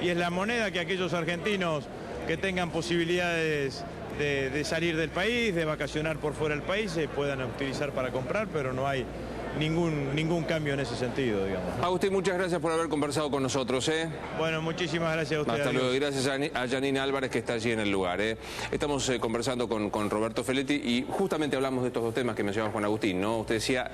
y es la moneda que aquellos argentinos que tengan posibilidades de salir del país, de vacacionar por fuera del país, se puedan utilizar para comprar, pero no hay ningún cambio en ese sentido, digamos. Agustín, muchas gracias por haber conversado con nosotros. Bueno, muchísimas gracias a ustedes. Hasta luego, y gracias a Janine Álvarez, que está allí en el lugar. Estamos conversando con Roberto Feletti y justamente hablamos de estos dos temas que mencionaba Juan Agustín, ¿no? Usted decía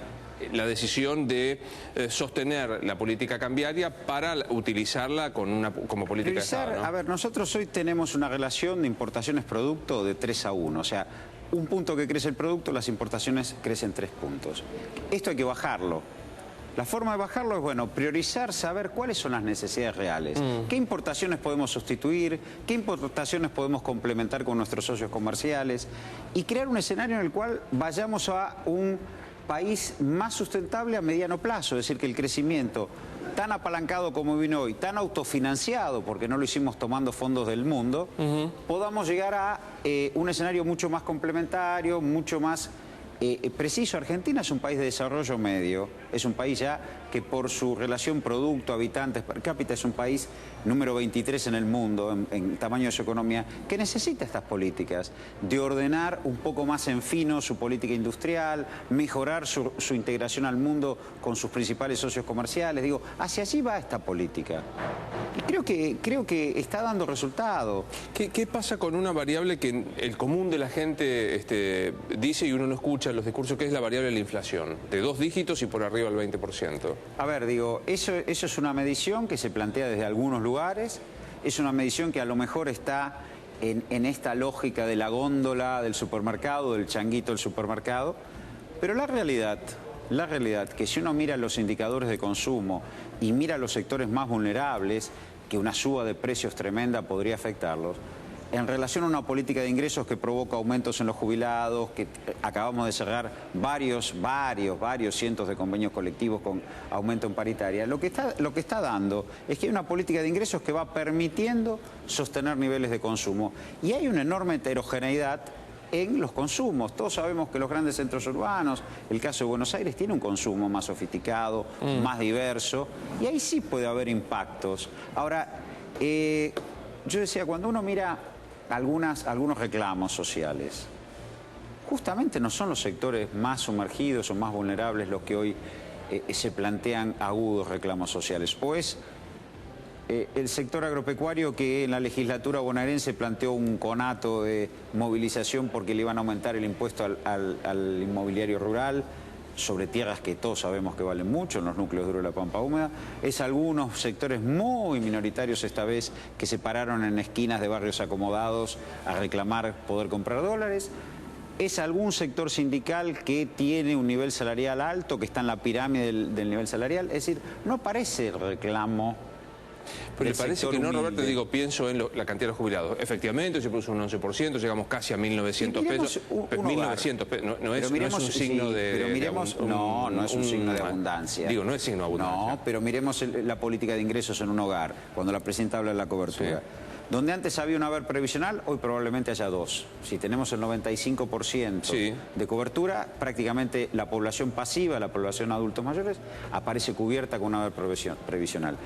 la decisión de sostener la política cambiaria para utilizarla como política de Estado, ¿no? A ver, nosotros hoy tenemos una relación de importaciones-producto de 3-1, o sea, un punto que crece el producto, las importaciones crecen 3 puntos. Esto hay que bajarlo. La forma de bajarlo es, bueno, priorizar, saber cuáles son las necesidades reales. ¿Qué importaciones podemos sustituir? ¿Qué importaciones podemos complementar con nuestros socios comerciales? Y crear un escenario en el cual vayamos a un país más sustentable a mediano plazo. Es decir, que el crecimiento tan apalancado como vino hoy, tan autofinanciado, porque no lo hicimos tomando fondos del mundo, podamos llegar a un escenario mucho más complementario, mucho más preciso. Argentina es un país de desarrollo medio, es un país ya que por su relación producto, habitantes per cápita, es un país número 23 en el mundo, en tamaño de su economía, que necesita estas políticas, de ordenar un poco más en fino su política industrial, mejorar su integración al mundo con sus principales socios comerciales. Digo, hacia allí va esta política. Y creo que está dando resultado. ¿Qué pasa con una variable que el común de la gente dice y uno no escucha en los discursos, que es la variable de la inflación? De 2 dígitos y por arriba del 20%. A ver, digo, eso es una medición que se plantea desde algunos lugares, es una medición que a lo mejor está en esta lógica de la góndola del supermercado, del changuito del supermercado, pero la realidad que si uno mira los indicadores de consumo y mira los sectores más vulnerables, que una suba de precios tremenda podría afectarlos, en relación a una política de ingresos que provoca aumentos en los jubilados, que acabamos de cerrar varios cientos de convenios colectivos con aumento en paritaria, lo que está dando es que hay una política de ingresos que va permitiendo sostener niveles de consumo. Y hay una enorme heterogeneidad en los consumos. Todos sabemos que los grandes centros urbanos, el caso de Buenos Aires, tiene un consumo más sofisticado, más diverso, y ahí sí puede haber impactos. Ahora, yo decía, cuando uno mira algunos reclamos sociales, justamente no son los sectores más sumergidos o más vulnerables los que hoy se plantean agudos reclamos sociales. O es el sector agropecuario, que en la legislatura bonaerense planteó un conato de movilización porque le iban a aumentar el impuesto al inmobiliario rural sobre tierras que todos sabemos que valen mucho en los núcleos duros de la Pampa Húmeda. Es algunos sectores muy minoritarios esta vez que se pararon en esquinas de barrios acomodados a reclamar poder comprar dólares. Es algún sector sindical que tiene un nivel salarial alto, que está en la pirámide del nivel salarial. Es decir, no aparece el reclamo. Pero le parece que no, Roberto, digo, pienso en la cantidad de jubilados. Efectivamente, se puso un 11%, llegamos casi a 1.900 pesos. 1.900 pesos, no es un signo de... Pero miremos, no es un signo de abundancia. Digo, no es signo de abundancia. No, pero miremos la política de ingresos en un hogar, cuando la presidenta habla de la cobertura. Sí. Donde antes había un haber previsional, hoy probablemente haya 2. Si tenemos el 95% de cobertura, prácticamente la población pasiva, la población de adultos mayores, aparece cubierta con un haber previsional.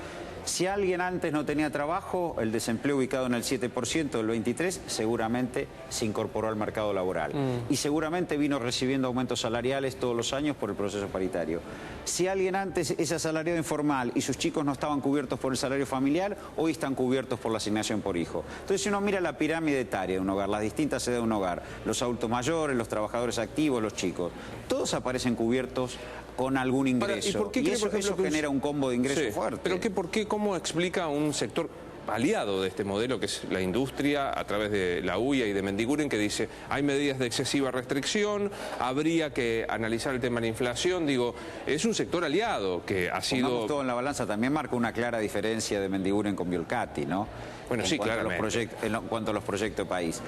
Si alguien antes no tenía trabajo, el desempleo ubicado en el 7% del 23, seguramente se incorporó al mercado laboral. Y seguramente vino recibiendo aumentos salariales todos los años por el proceso paritario. Si alguien antes es asalariado informal y sus chicos no estaban cubiertos por el salario familiar, hoy están cubiertos por la asignación por hijo. Entonces, si uno mira la pirámide etaria de un hogar, las distintas edades de un hogar, los adultos mayores, los trabajadores activos, los chicos, todos aparecen cubiertos con algún ingreso. ¿Y por qué eso genera un combo de ingresos fuerte. Pero ¿cómo explica un sector aliado de este modelo, que es la industria, a través de la UIA y de Mendiguren, que dice hay medidas de excesiva restricción, habría que analizar el tema de la inflación? Digo, es un sector aliado que ha sido... Pongamos todo en la balanza, también marca una clara diferencia de Mendiguren con Biolcati, ¿no? Bueno, sí, claramente. En cuanto a los proyectos de país.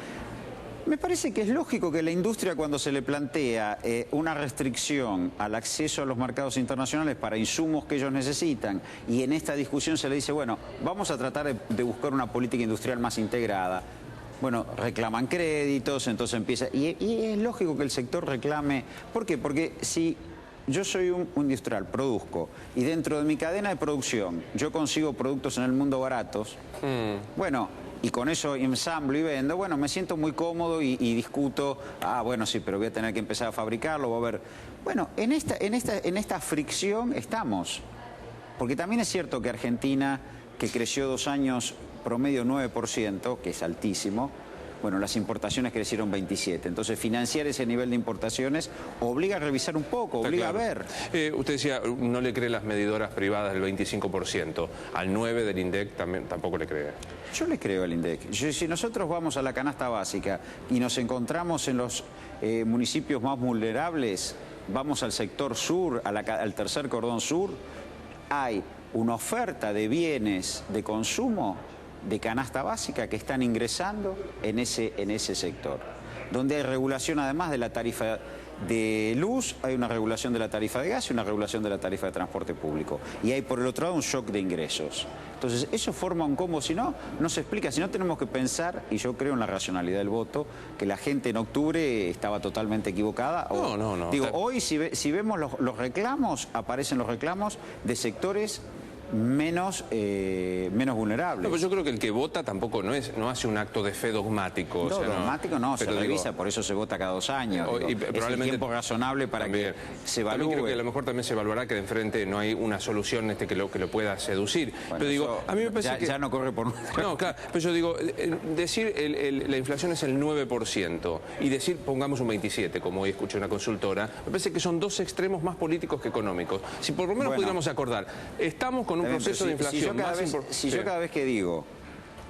Me parece que es lógico que la industria, cuando se le plantea una restricción al acceso a los mercados internacionales para insumos que ellos necesitan, y en esta discusión se le dice, bueno, vamos a tratar de buscar una política industrial más integrada. Bueno, reclaman créditos, entonces empieza... Y es lógico que el sector reclame... ¿Por qué? Porque si yo soy un industrial, produzco, y dentro de mi cadena de producción yo consigo productos en el mundo baratos, bueno, y con eso ensamblo y vendo, bueno, me siento muy cómodo y discuto, bueno, sí, pero voy a tener que empezar a fabricarlo, voy a ver. Bueno, en esta fricción estamos, porque también es cierto que Argentina, que creció 2 años promedio 9%, que es altísimo, bueno, las importaciones crecieron 27%. Entonces, financiar ese nivel de importaciones obliga a revisar un poco, obliga a ver. Usted decía, no le cree las medidoras privadas del 25%. Al 9% del INDEC tampoco le cree. Yo le creo al INDEC. Si nosotros vamos a la canasta básica y nos encontramos en los municipios más vulnerables, vamos al sector sur, al tercer cordón sur, hay una oferta de bienes de consumo de canasta básica que están ingresando en ese sector, donde hay regulación además de la tarifa de luz, hay una regulación de la tarifa de gas y una regulación de la tarifa de transporte público. Y hay por el otro lado un shock de ingresos. Entonces eso forma un combo, si no, no se explica, si no tenemos que pensar, y yo creo en la racionalidad del voto, que la gente en octubre estaba totalmente equivocada. No. Digo, hoy si vemos los reclamos, aparecen los reclamos de sectores menos vulnerables. No, pero yo creo que el que vota tampoco no hace un acto de fe dogmático. No, o sea, dogmático no, se revisa, por eso se vota cada 2 años. Y probablemente es el tiempo razonable para también, que se evalúe. También creo que a lo mejor también se evaluará que de enfrente no hay una solución que lo pueda seducir. Bueno, pero digo, a mí me parece que ya no corre por nuestra... No, claro, pero yo digo, decir la inflación es el 9% y decir pongamos un 27%, como hoy escuché una consultora, me parece que son 2 extremos más políticos que económicos. Si por lo menos pudiéramos acordar, estamos con un proceso de inflación. Si yo cada vez que digo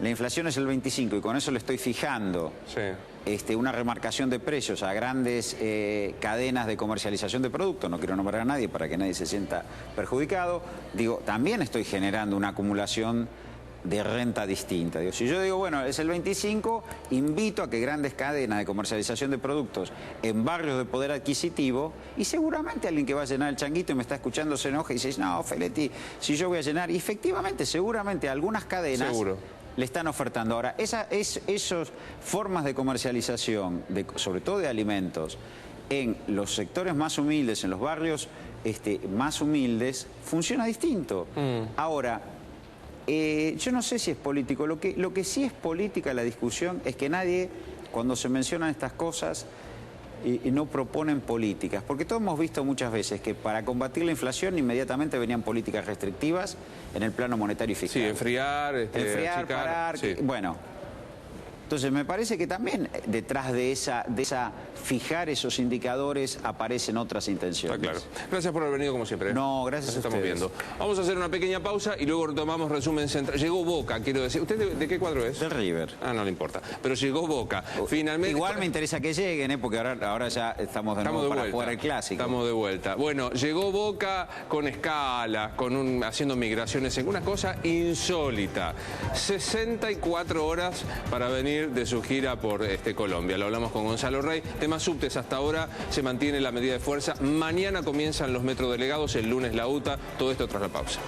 la inflación es el 25% y con eso le estoy fijando una remarcación de precios a grandes cadenas de comercialización de productos, no quiero nombrar a nadie para que nadie se sienta perjudicado, digo, también estoy generando una acumulación de renta distinta. Si yo digo, bueno, es el 25%, invito a que grandes cadenas de comercialización de productos en barrios de poder adquisitivo, y seguramente alguien que va a llenar el changuito y me está escuchando se enoja y dice, no, Feletti, si yo voy a llenar, y efectivamente, seguramente algunas cadenas le están ofertando. Ahora, esas formas de comercialización, sobre todo de alimentos, en los sectores más humildes, en los barrios más humildes, funciona distinto. Ahora, yo no sé si es político, lo que sí es política la discusión es que nadie, cuando se mencionan estas cosas, no proponen políticas, porque todos hemos visto muchas veces que para combatir la inflación inmediatamente venían políticas restrictivas en el plano monetario y fiscal. Sí, enfriar, parar, bueno. Entonces me parece que también detrás de esa fijar esos indicadores aparecen otras intenciones. Está claro. Gracias por haber venido como siempre. No, gracias a ustedes. Estamos viendo. Vamos a hacer una pequeña pausa y luego retomamos resumen central. Llegó Boca, quiero decir. ¿Usted de qué cuadro es? Del River. No le importa. Pero llegó Boca. Finalmente. Igual me interesa que lleguen, porque ahora ya estamos de nuevo para jugar el clásico. Estamos de vuelta. Bueno, llegó Boca con escala, haciendo migraciones en una cosa insólita. 64 horas para venir de su gira por Colombia. Lo hablamos con Gonzalo Rey. Temas subtes, hasta ahora se mantiene la medida de fuerza. Mañana comienzan los metrodelegados, el lunes la UTA. Todo esto tras la pausa.